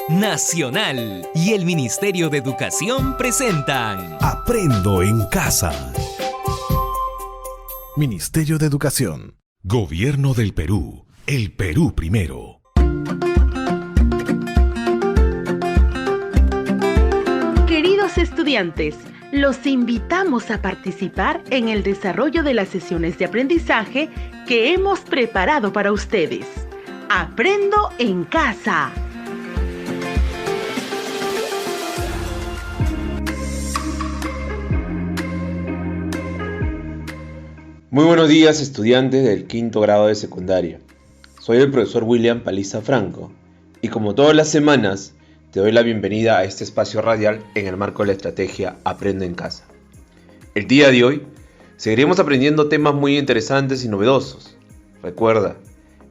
Nacional y el Ministerio de Educación presentan Aprendo en Casa. Ministerio de Educación. Gobierno del Perú. El Perú primero. Queridos estudiantes, los invitamos a participar en el desarrollo de las sesiones de aprendizaje que hemos preparado para ustedes. Aprendo en Casa. Muy buenos días, estudiantes del quinto grado de secundaria. Soy el profesor William Paliza Franco y como todas las semanas te doy la bienvenida a este espacio radial en el marco de la estrategia Aprendo en Casa. El día de hoy seguiremos aprendiendo temas muy interesantes y novedosos. Recuerda,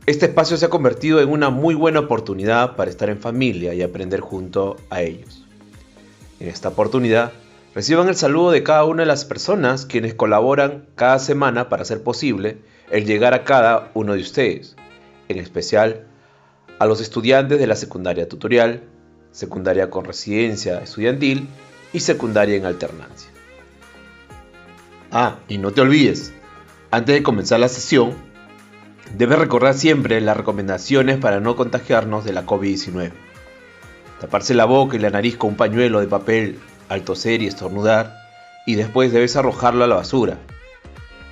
este espacio se ha convertido en una muy buena oportunidad para estar en familia y aprender junto a ellos. En esta oportunidad, reciban el saludo de cada una de las personas quienes colaboran cada semana para hacer posible el llegar a cada uno de ustedes, en especial a los estudiantes de la secundaria tutorial, secundaria con residencia estudiantil y secundaria en alternancia. Y no te olvides, antes de comenzar la sesión, debes recordar siempre las recomendaciones para no contagiarnos de la COVID-19. Taparse la boca y la nariz con un pañuelo de papel al toser y estornudar, y después debes arrojarlo a la basura.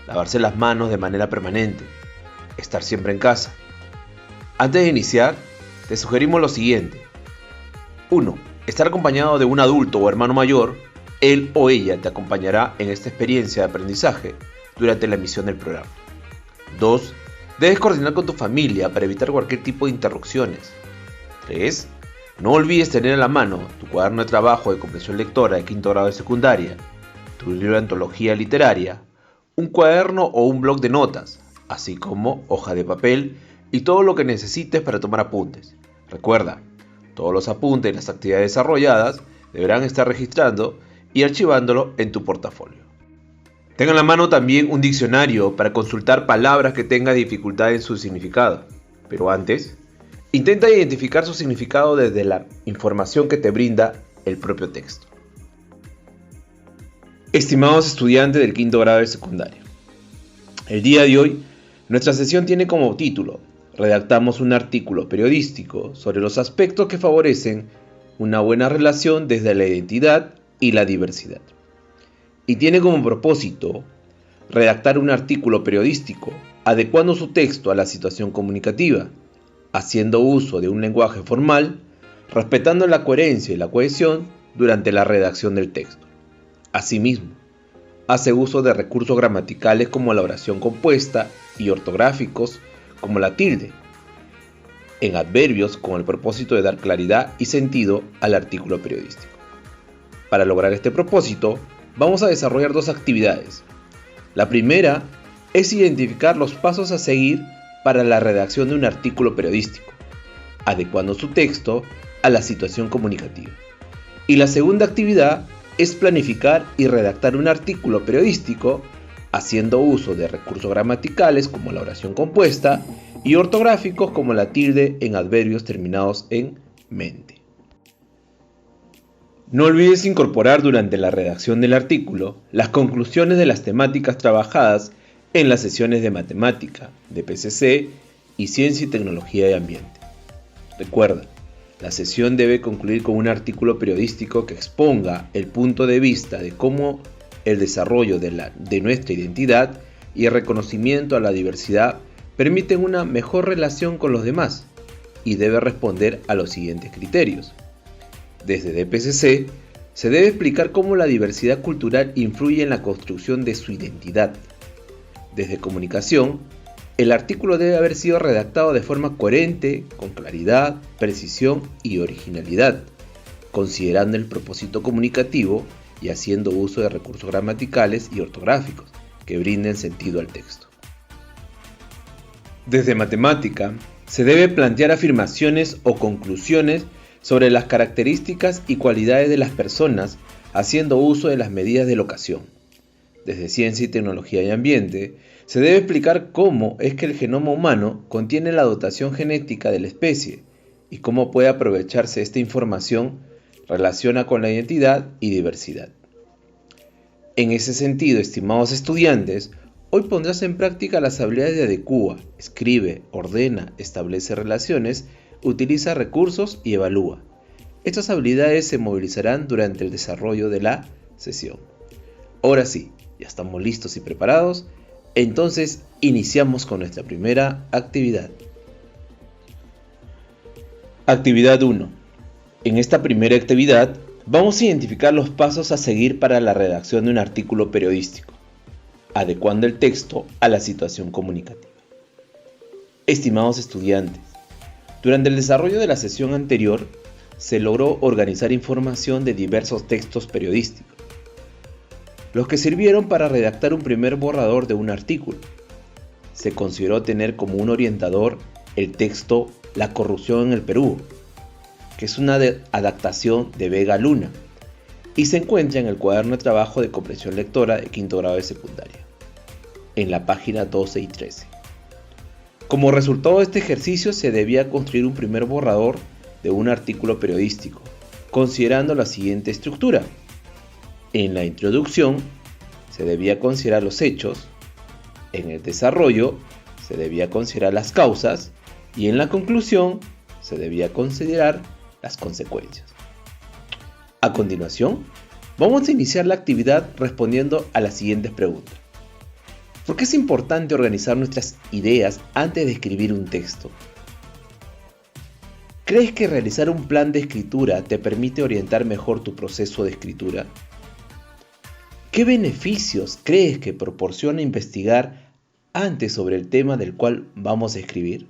Lavarse las manos de manera permanente. Estar siempre en casa. Antes de iniciar, te sugerimos lo siguiente. 1. Estar acompañado de un adulto o hermano mayor. Él o ella te acompañará en esta experiencia de aprendizaje durante la emisión del programa. 2. Debes coordinar con tu familia para evitar cualquier tipo de interrupciones. 3. No olvides tener a la mano tu cuaderno de trabajo de comprensión lectora de quinto grado de secundaria, tu libro de antología literaria, un cuaderno o un bloc de notas, así como hoja de papel y todo lo que necesites para tomar apuntes. Recuerda, todos los apuntes y las actividades desarrolladas deberán estar registrando y archivándolo en tu portafolio. Ten a la mano también un diccionario para consultar palabras que tengas dificultad en su significado. Pero antes, intenta identificar su significado desde la información que te brinda el propio texto. Estimados estudiantes del quinto grado de secundaria, el día de hoy nuestra sesión tiene como título: redactamos un artículo periodístico sobre los aspectos que favorecen una buena relación desde la identidad y la diversidad. Y tiene como propósito redactar un artículo periodístico adecuando su texto a la situación comunicativa, haciendo uso de un lenguaje formal, respetando la coherencia y la cohesión durante la redacción del texto. Asimismo, hace uso de recursos gramaticales como la oración compuesta y ortográficos como la tilde, en adverbios con el propósito de dar claridad y sentido al artículo periodístico. Para lograr este propósito, vamos a desarrollar dos actividades. La primera es identificar los pasos a seguir para la redacción de un artículo periodístico, adecuando su texto a la situación comunicativa. Y la segunda actividad es planificar y redactar un artículo periodístico haciendo uso de recursos gramaticales como la oración compuesta y ortográficos como la tilde en adverbios terminados en mente. No olvides incorporar durante la redacción del artículo las conclusiones de las temáticas trabajadas en las sesiones de matemática, de PCC y ciencia y tecnología de ambiente. Recuerda, la sesión debe concluir con un artículo periodístico que exponga el punto de vista de cómo el desarrollo de nuestra identidad y el reconocimiento a la diversidad permiten una mejor relación con los demás y debe responder a los siguientes criterios. Desde DPCC se debe explicar cómo la diversidad cultural influye en la construcción de su identidad. Desde comunicación, el artículo debe haber sido redactado de forma coherente, con claridad, precisión y originalidad, considerando el propósito comunicativo y haciendo uso de recursos gramaticales y ortográficos que brinden sentido al texto. Desde matemática, se debe plantear afirmaciones o conclusiones sobre las características y cualidades de las personas haciendo uso de las medidas de locación. Desde ciencia y tecnología y ambiente, se debe explicar cómo es que el genoma humano contiene la dotación genética de la especie y cómo puede aprovecharse esta información relaciona con la identidad y diversidad. En ese sentido, estimados estudiantes, hoy pondrás en práctica las habilidades de adecúa, escribe, ordena, establece relaciones, utiliza recursos y evalúa. Estas habilidades se movilizarán durante el desarrollo de la sesión. Ahora sí, ya estamos listos y preparados, entonces iniciamos con nuestra primera actividad. Actividad 1. En esta primera actividad vamos a identificar los pasos a seguir para la redacción de un artículo periodístico, adecuando el texto a la situación comunicativa. Estimados estudiantes, durante el desarrollo de la sesión anterior se logró organizar información de diversos textos periodísticos, los que sirvieron para redactar un primer borrador de un artículo. Se consideró tener como un orientador el texto La corrupción en el Perú, que es una adaptación de Vega Luna, y se encuentra en el cuaderno de trabajo de comprensión lectora de quinto grado de secundaria, en la página 12 y 13. Como resultado de este ejercicio se debía construir un primer borrador de un artículo periodístico, considerando la siguiente estructura. En la introducción se debía considerar los hechos, en el desarrollo se debía considerar las causas y en la conclusión se debía considerar las consecuencias. A continuación, vamos a iniciar la actividad respondiendo a las siguientes preguntas. ¿Por qué es importante organizar nuestras ideas antes de escribir un texto? ¿Crees que realizar un plan de escritura te permite orientar mejor tu proceso de escritura? ¿Qué beneficios crees que proporciona investigar antes sobre el tema del cual vamos a escribir?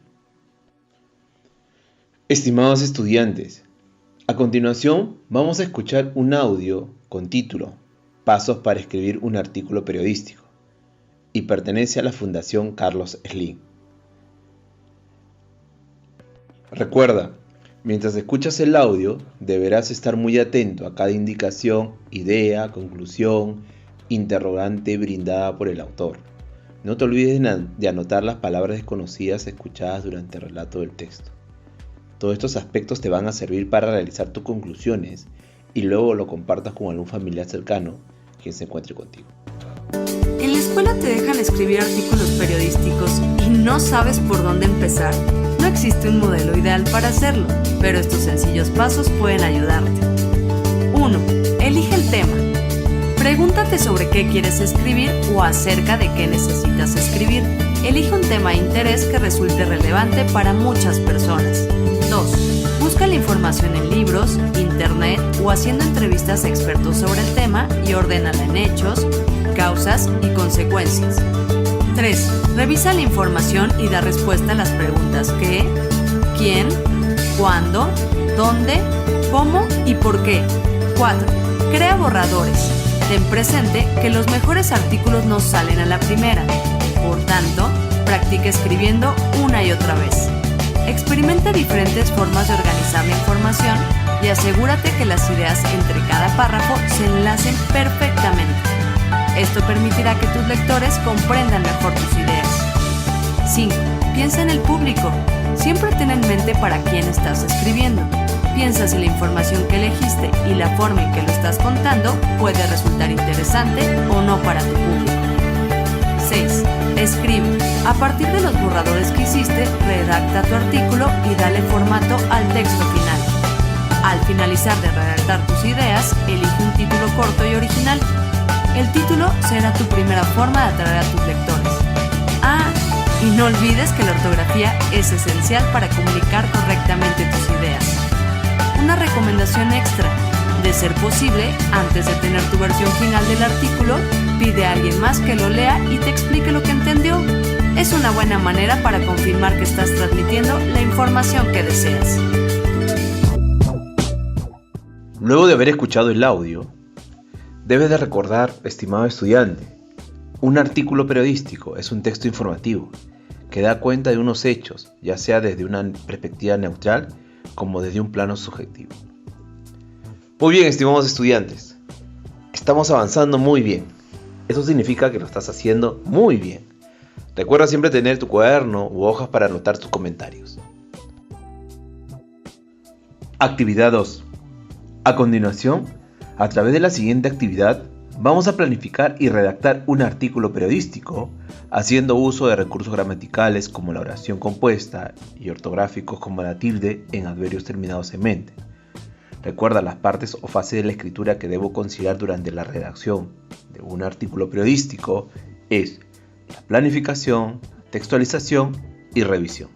Estimados estudiantes, a continuación vamos a escuchar un audio con título Pasos para escribir un artículo periodístico y pertenece a la Fundación Carlos Slim. Recuerda, mientras escuchas el audio, deberás estar muy atento a cada indicación, idea, conclusión, interrogante brindada por el autor. No te olvides de anotar las palabras desconocidas escuchadas durante el relato del texto. Todos estos aspectos te van a servir para realizar tus conclusiones y luego lo compartas con algún familiar cercano quien se encuentre contigo. ¿En la escuela te dejan escribir artículos periodísticos y no sabes por dónde empezar? No existe un modelo ideal para hacerlo, pero estos sencillos pasos pueden ayudarte. 1. Elige el tema. Pregúntate sobre qué quieres escribir o acerca de qué necesitas escribir. Elige un tema de interés que resulte relevante para muchas personas. 2. Busca la información en libros, internet o haciendo entrevistas a expertos sobre el tema y ordénala en hechos, causas y consecuencias. 3. Revisa la información y da respuesta a las preguntas ¿qué?, ¿quién?, ¿cuándo?, ¿dónde?, ¿cómo? y ¿por qué? 4. Crea borradores. Ten presente que los mejores artículos no salen a la primera. Por tanto, practica escribiendo una y otra vez. Experimenta diferentes formas de organizar la información y asegúrate que las ideas entre cada párrafo se enlacen perfectamente. Esto permitirá que tus lectores comprendan mejor tus ideas. 5. Piensa en el público. Siempre ten en mente para quién estás escribiendo. Piensa si la información que elegiste y la forma en que lo estás contando puede resultar interesante o no para tu público. 6. Escribe. A partir de los borradores que hiciste, redacta tu artículo y dale formato al texto final. Al finalizar de redactar tus ideas, elige un título corto y original. El título será tu primera forma de atraer a tus lectores. Y no olvides que la ortografía es esencial para comunicar correctamente tus ideas. Una recomendación extra: de ser posible, antes de tener tu versión final del artículo, pide a alguien más que lo lea y te explique lo que entendió. Es una buena manera para confirmar que estás transmitiendo la información que deseas. Luego de haber escuchado el audio, debes de recordar, estimado estudiante, un artículo periodístico es un texto informativo que da cuenta de unos hechos, ya sea desde una perspectiva neutral como desde un plano subjetivo. Muy bien, estimados estudiantes, estamos avanzando muy bien. Eso significa que lo estás haciendo muy bien. Recuerda siempre tener tu cuaderno u hojas para anotar tus comentarios. Actividad 2. A continuación, a través de la siguiente actividad, vamos a planificar y redactar un artículo periodístico, haciendo uso de recursos gramaticales como la oración compuesta y ortográficos como la tilde en adverbios terminados en mente. Recuerda las partes o fases de la escritura que debo considerar durante la redacción de un artículo periodístico es la planificación, textualización y revisión.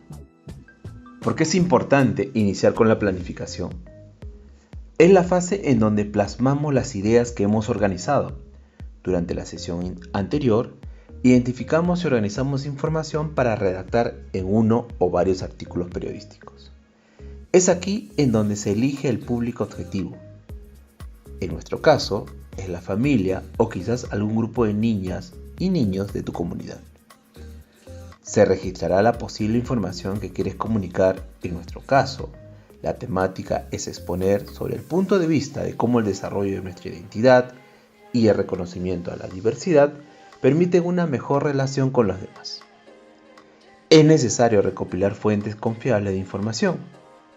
¿Por qué es importante iniciar con la planificación? Es la fase en donde plasmamos las ideas que hemos organizado. Durante la sesión anterior, identificamos y organizamos información para redactar en uno o varios artículos periodísticos. Es aquí en donde se elige el público objetivo. En nuestro caso, es la familia o quizás algún grupo de niñas y niños de tu comunidad. Se registrará la posible información que quieres comunicar. En nuestro caso, la temática es exponer sobre el punto de vista de cómo el desarrollo de nuestra identidad y el reconocimiento a la diversidad permiten una mejor relación con los demás. Es necesario recopilar fuentes confiables de información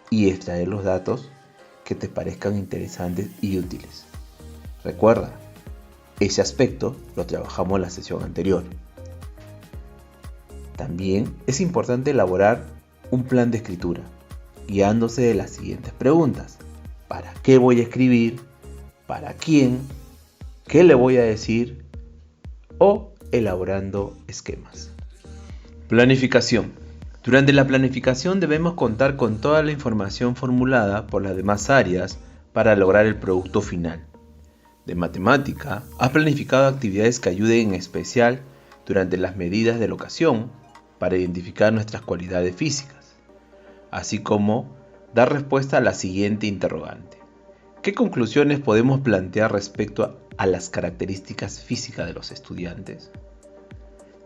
y extraer los datos que te parezcan interesantes y útiles. Recuerda, ese aspecto lo trabajamos en la sesión anterior. También es importante elaborar un plan de escritura, guiándose de las siguientes preguntas. ¿Para qué voy a escribir? ¿Para quién? ¿Qué le voy a decir? O elaborando esquemas. Planificación. Durante la planificación debemos contar con toda la información formulada por las demás áreas para lograr el producto final. De matemática, has planificado actividades que ayuden en especial durante las medidas de la ocasión para identificar nuestras cualidades físicas, así como dar respuesta a la siguiente interrogante. ¿Qué conclusiones podemos plantear respecto a las características físicas de los estudiantes?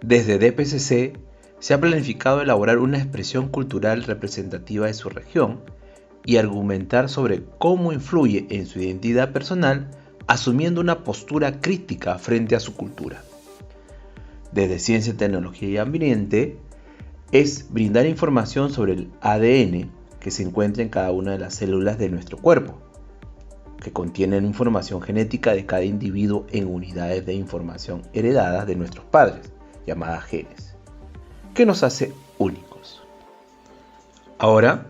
Desde DPCC se ha planificado elaborar una expresión cultural representativa de su región y argumentar sobre cómo influye en su identidad personal, asumiendo una postura crítica frente a su cultura. Desde Ciencia, Tecnología y Ambiente es brindar información sobre el ADN que se encuentra en cada una de las células de nuestro cuerpo, que contienen información genética de cada individuo en unidades de información heredadas de nuestros padres, llamadas genes, que nos hace únicos. Ahora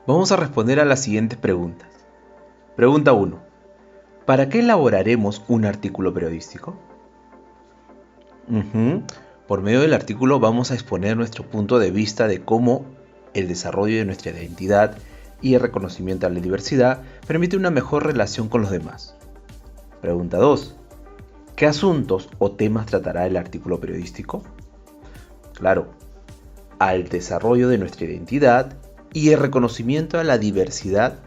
vamos a responder a las siguientes preguntas. Pregunta 1. ¿Para qué elaboraremos un artículo periodístico? Por medio del artículo vamos a exponer nuestro punto de vista de cómo el desarrollo de nuestra identidad y el reconocimiento a la diversidad permite una mejor relación con los demás. Pregunta 2. ¿Qué asuntos o temas tratará el artículo periodístico? Claro, al desarrollo de nuestra identidad y el reconocimiento a la diversidad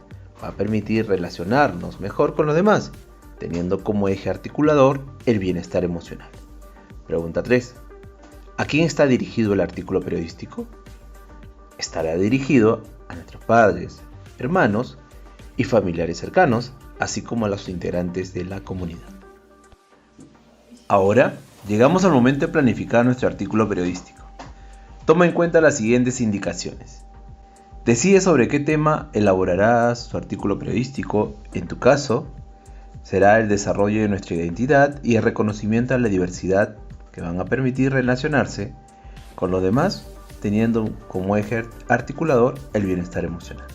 va a permitir relacionarnos mejor con los demás, teniendo como eje articulador el bienestar emocional. Pregunta 3. ¿A quién está dirigido el artículo periodístico? Estará dirigido a nuestros padres, hermanos y familiares cercanos, así como a los integrantes de la comunidad. Ahora llegamos al momento de planificar nuestro artículo periodístico. Toma en cuenta las siguientes indicaciones. Decide sobre qué tema elaborarás tu artículo periodístico. En tu caso, será el desarrollo de nuestra identidad y el reconocimiento a la diversidad, que van a permitir relacionarse con los demás, teniendo como eje articulador el bienestar emocional.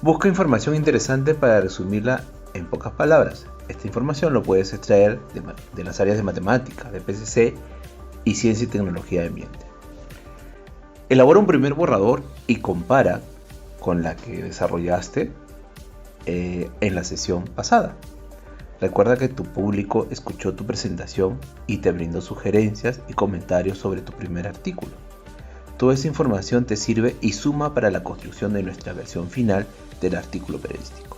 Busca información interesante para resumirla en pocas palabras. Esta información lo puedes extraer de las áreas de matemática, de PCC y Ciencia y Tecnología de Ambiente. Elabora un primer borrador y compara con la que desarrollaste en la sesión pasada. Recuerda que tu público escuchó tu presentación y te brindó sugerencias y comentarios sobre tu primer artículo. Toda esa información te sirve y suma para la construcción de nuestra versión final del artículo periodístico.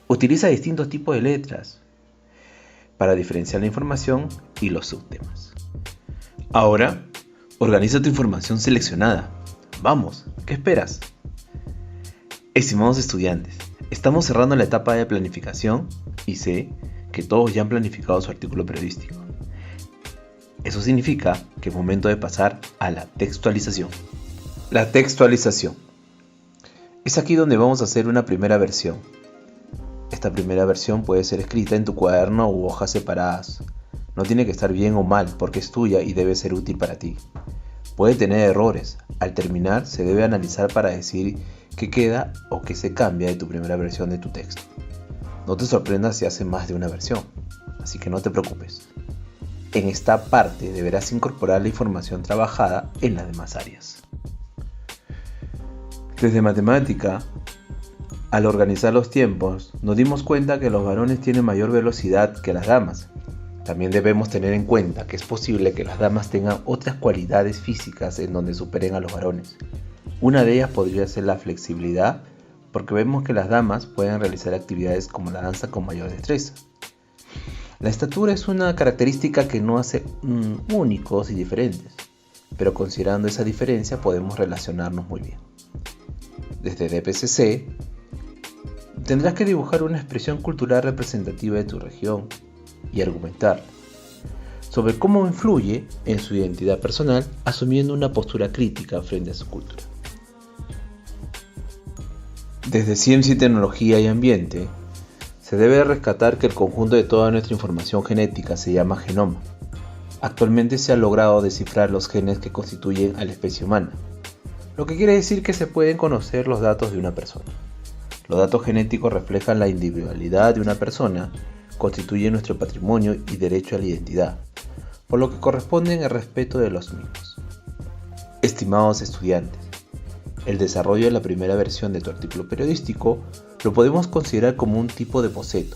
Utiliza distintos tipos de letras para diferenciar la información y los subtemas. Ahora, organiza tu información seleccionada. Vamos, ¿qué esperas? Estimados estudiantes, estamos cerrando la etapa de planificación y sé que todos ya han planificado su artículo periodístico. Eso significa que es momento de pasar a la textualización. La textualización Es aquí donde vamos a hacer una primera versión. Esta primera versión puede ser escrita en tu cuaderno u hojas separadas. No tiene que estar bien o mal porque es tuya y debe ser útil para ti. Puede tener errores. Al terminar se debe analizar para decir qué queda o qué se cambia de tu primera versión de tu texto. No te sorprendas si hace más de una versión, así que no te preocupes. En esta parte deberás incorporar la información trabajada en las demás áreas. Desde matemática, al organizar los tiempos, nos dimos cuenta que los varones tienen mayor velocidad que las damas. También debemos tener en cuenta que es posible que las damas tengan otras cualidades físicas en donde superen a los varones. Una de ellas podría ser la flexibilidad, porque vemos que las damas pueden realizar actividades como la danza con mayor destreza. La estatura es una característica que nos hace únicos y diferentes, pero considerando esa diferencia podemos relacionarnos muy bien. Desde DPCC, tendrás que dibujar una expresión cultural representativa de tu región y argumentar sobre cómo influye en su identidad personal, asumiendo una postura crítica frente a su cultura. Desde Ciencia y Tecnología y Ambiente, se debe rescatar que el conjunto de toda nuestra información genética se llama genoma. Actualmente se ha logrado descifrar los genes que constituyen a la especie humana, lo que quiere decir que se pueden conocer los datos de una persona. Los datos genéticos reflejan la individualidad de una persona, constituyen nuestro patrimonio y derecho a la identidad, por lo que corresponden al respeto de los mismos. Estimados estudiantes, el desarrollo de la primera versión de tu artículo periodístico lo podemos considerar como un tipo de boceto.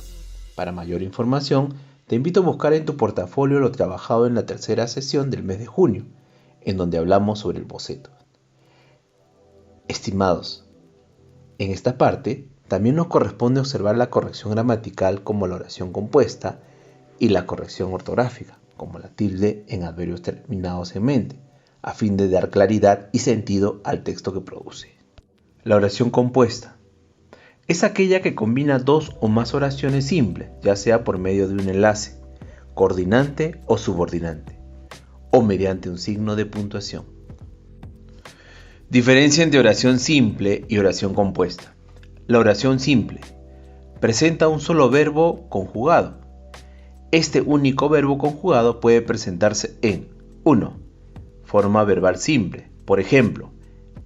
Para mayor información, te invito a buscar en tu portafolio lo trabajado en la tercera sesión del mes de junio, en donde hablamos sobre el boceto. Estimados, en esta parte también nos corresponde observar la corrección gramatical como la oración compuesta y la corrección ortográfica, como la tilde en adverbios terminados en mente, a fin de dar claridad y sentido al texto que produce. La oración compuesta es aquella que combina dos o más oraciones simples, ya sea por medio de un enlace, coordinante o subordinante, o mediante un signo de puntuación. Diferencia entre oración simple y oración compuesta. La oración simple presenta un solo verbo conjugado. Este único verbo conjugado puede presentarse en 1. Forma verbal simple. Por ejemplo,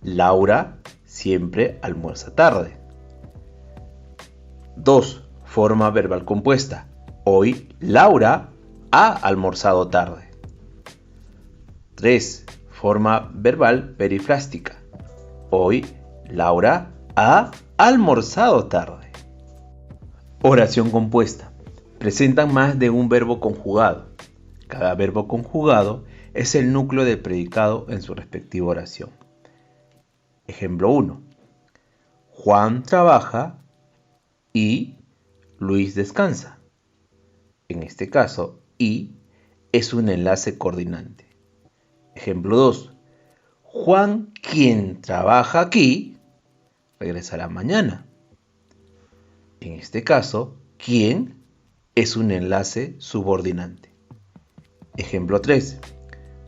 Laura siempre almuerza tarde. 2. Forma verbal compuesta. Hoy Laura ha almorzado tarde. 3. Forma verbal perifrástica. Hoy Laura ha almorzado tarde. Oración compuesta. Presentan más de un verbo conjugado. Cada verbo conjugado es el núcleo del predicado en su respectiva oración. Ejemplo 1. Juan trabaja y Luis descansa. En este caso, y es un enlace coordinante. Ejemplo 2. Juan, quien trabaja aquí, regresará mañana. En este caso, quien es un enlace subordinante. Ejemplo 3.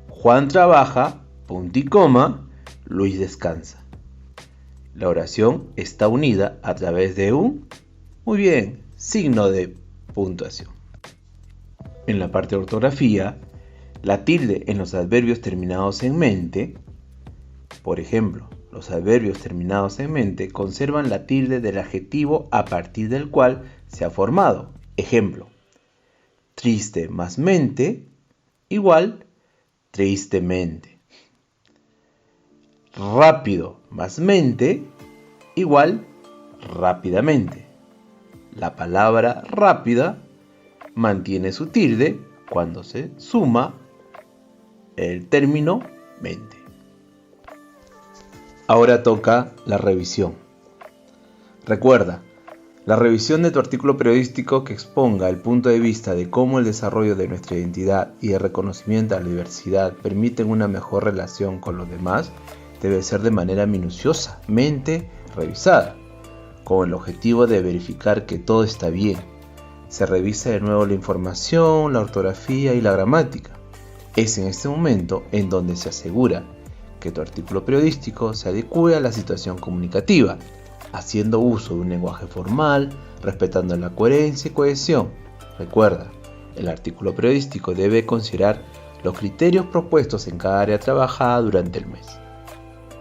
Juan trabaja, punto y coma, Luis descansa. La oración está unida a través de un, muy bien, signo de puntuación. En la parte de ortografía, la tilde en los adverbios terminados en mente, por ejemplo, los adverbios terminados en mente conservan la tilde del adjetivo a partir del cual se ha formado. Ejemplo, triste más mente igual tristemente. Rápido más mente igual rápidamente. La palabra rápida mantiene su tilde cuando se suma el término mente. Ahora toca la revisión. Recuerda, la revisión de tu artículo periodístico que exponga el punto de vista de cómo el desarrollo de nuestra identidad y el reconocimiento a la diversidad permiten una mejor relación con los demás debe ser de manera minuciosamente revisada, con el objetivo de verificar que todo está bien. Se revisa de nuevo la información, la ortografía y la gramática. Es en este momento en donde se asegura que tu artículo periodístico se adecue a la situación comunicativa, haciendo uso de un lenguaje formal, respetando la coherencia y cohesión. Recuerda, el artículo periodístico debe considerar los criterios propuestos en cada área trabajada durante el mes.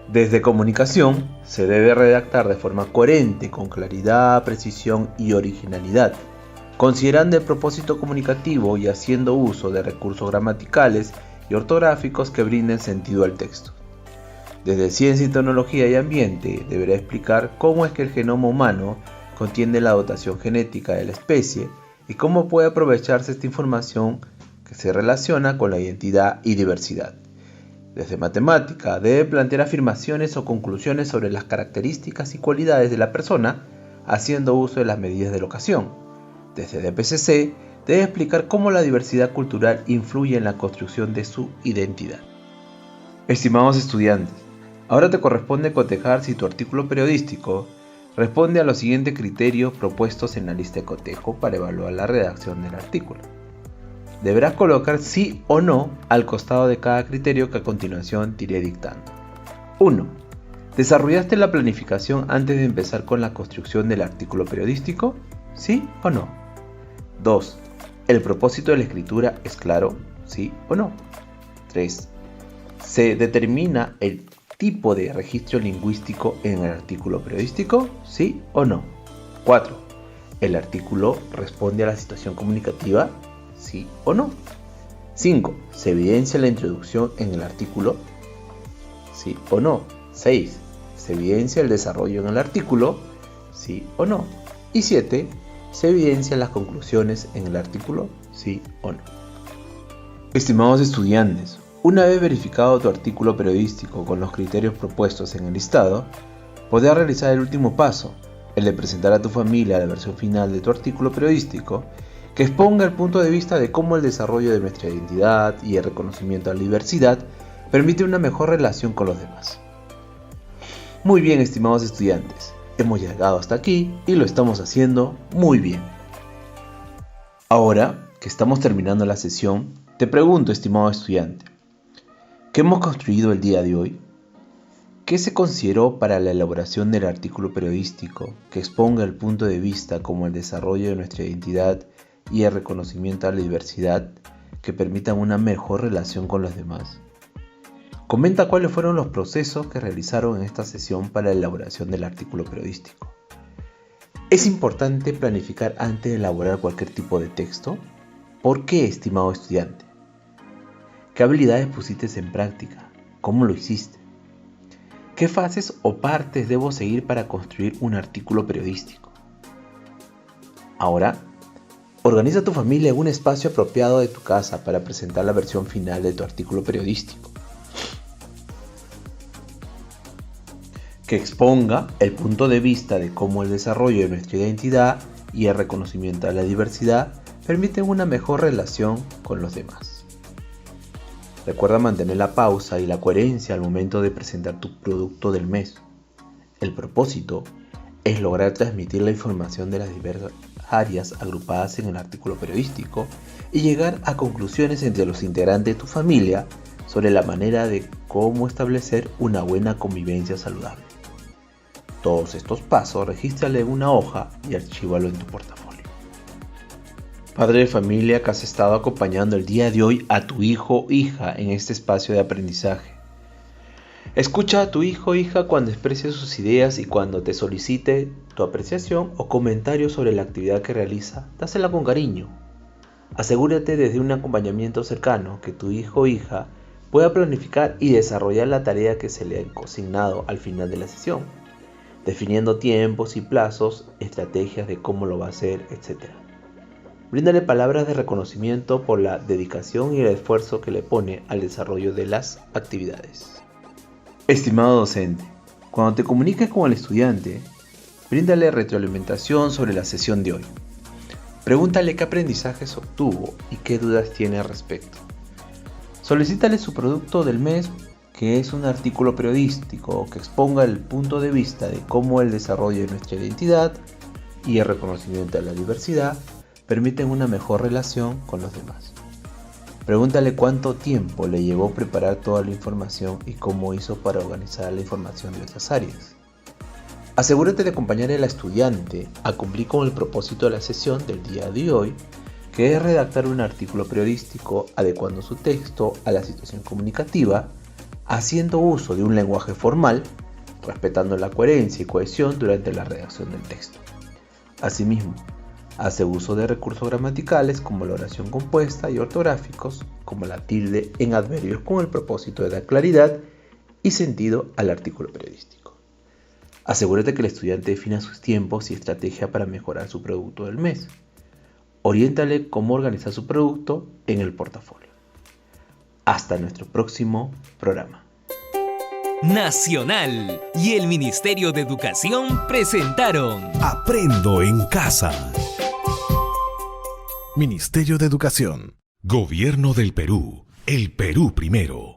Desde comunicación, se debe redactar de forma coherente, con claridad, precisión y originalidad, considerando el propósito comunicativo y haciendo uso de recursos gramaticales y ortográficos que brinden sentido al texto. Desde Ciencia y Tecnología y Ambiente, deberá explicar cómo es que el genoma humano contiene la dotación genética de la especie y cómo puede aprovecharse esta información que se relaciona con la identidad y diversidad. Desde Matemática, debe plantear afirmaciones o conclusiones sobre las características y cualidades de la persona, haciendo uso de las medidas de la ocasión. Desde DPCC, debe explicar cómo la diversidad cultural influye en la construcción de su identidad. Estimados estudiantes, ahora te corresponde cotejar si tu artículo periodístico responde a los siguientes criterios propuestos en la lista de cotejo para evaluar la redacción del artículo. Deberás colocar sí o no al costado de cada criterio que a continuación te iré dictando. 1. ¿Desarrollaste la planificación antes de empezar con la construcción del artículo periodístico? ¿Sí o no? 2. ¿El propósito de la escritura es claro? ¿Sí o no? 3. ¿Se determina el tipo de registro lingüístico en el artículo periodístico? ¿Sí o no? 4. ¿El artículo responde a la situación comunicativa? ¿Sí o no? 5. ¿Se evidencia la introducción en el artículo? ¿Sí o no? 6. ¿Se evidencia el desarrollo en el artículo? ¿Sí o no? Y 7. ¿Se evidencian las conclusiones en el artículo? ¿Sí o no? Estimados estudiantes, una vez verificado tu artículo periodístico con los criterios propuestos en el listado, podrás realizar el último paso, el de presentar a tu familia la versión final de tu artículo periodístico que exponga el punto de vista de cómo el desarrollo de nuestra identidad y el reconocimiento a la diversidad permite una mejor relación con los demás. Muy bien, estimados estudiantes, hemos llegado hasta aquí y lo estamos haciendo muy bien. Ahora que estamos terminando la sesión, te pregunto, estimado estudiante, ¿qué hemos construido el día de hoy? ¿Qué se consideró para la elaboración del artículo periodístico que exponga el punto de vista como el desarrollo de nuestra identidad y el reconocimiento a la diversidad que permitan una mejor relación con los demás? Comenta cuáles fueron los procesos que realizaron en esta sesión para la elaboración del artículo periodístico. ¿Es importante planificar antes de elaborar cualquier tipo de texto? ¿Por qué, estimado estudiante? ¿Qué habilidades pusiste en práctica? ¿Cómo lo hiciste? ¿Qué fases o partes debo seguir para construir un artículo periodístico? Ahora, organiza a tu familia en un espacio apropiado de tu casa para presentar la versión final de tu artículo periodístico, que exponga el punto de vista de cómo el desarrollo de nuestra identidad y el reconocimiento a la diversidad permiten una mejor relación con los demás. Recuerda mantener la pausa y la coherencia al momento de presentar tu producto del mes. El propósito es lograr transmitir la información de las diversas áreas agrupadas en el artículo periodístico y llegar a conclusiones entre los integrantes de tu familia sobre la manera de cómo establecer una buena convivencia saludable. Todos estos pasos regístralo en una hoja y archívalo en tu portafolio. Padre de familia que has estado acompañando el día de hoy a tu hijo o hija en este espacio de aprendizaje. Escucha a tu hijo o hija cuando exprese sus ideas y cuando te solicite tu apreciación o comentario sobre la actividad que realiza, dásela con cariño. Asegúrate desde un acompañamiento cercano que tu hijo o hija pueda planificar y desarrollar la tarea que se le ha asignado al final de la sesión, definiendo tiempos y plazos, estrategias de cómo lo va a hacer, etc. Bríndale palabras de reconocimiento por la dedicación y el esfuerzo que le pone al desarrollo de las actividades. Estimado docente, cuando te comuniques con el estudiante, bríndale retroalimentación sobre la sesión de hoy. Pregúntale qué aprendizajes obtuvo y qué dudas tiene al respecto. Solicítale su producto del mes, que es un artículo periodístico que exponga el punto de vista de cómo el desarrollo de nuestra identidad y el reconocimiento de la diversidad permiten una mejor relación con los demás. Pregúntale cuánto tiempo le llevó preparar toda la información y cómo hizo para organizar la información de otras áreas. Asegúrate de acompañar al estudiante a cumplir con el propósito de la sesión del día de hoy, que es redactar un artículo periodístico adecuando su texto a la situación comunicativa, haciendo uso de un lenguaje formal, respetando la coherencia y cohesión durante la redacción del texto. Asimismo, hace uso de recursos gramaticales como la oración compuesta y ortográficos, como la tilde en adverbios, con el propósito de dar claridad y sentido al artículo periodístico. Asegúrate que el estudiante defina sus tiempos y estrategia para mejorar su producto del mes. Oriéntale cómo organizar su producto en el portafolio. Hasta nuestro próximo programa. Nacional y el Ministerio de Educación presentaron Aprendo en casa. Ministerio de Educación. Gobierno del Perú. El Perú primero.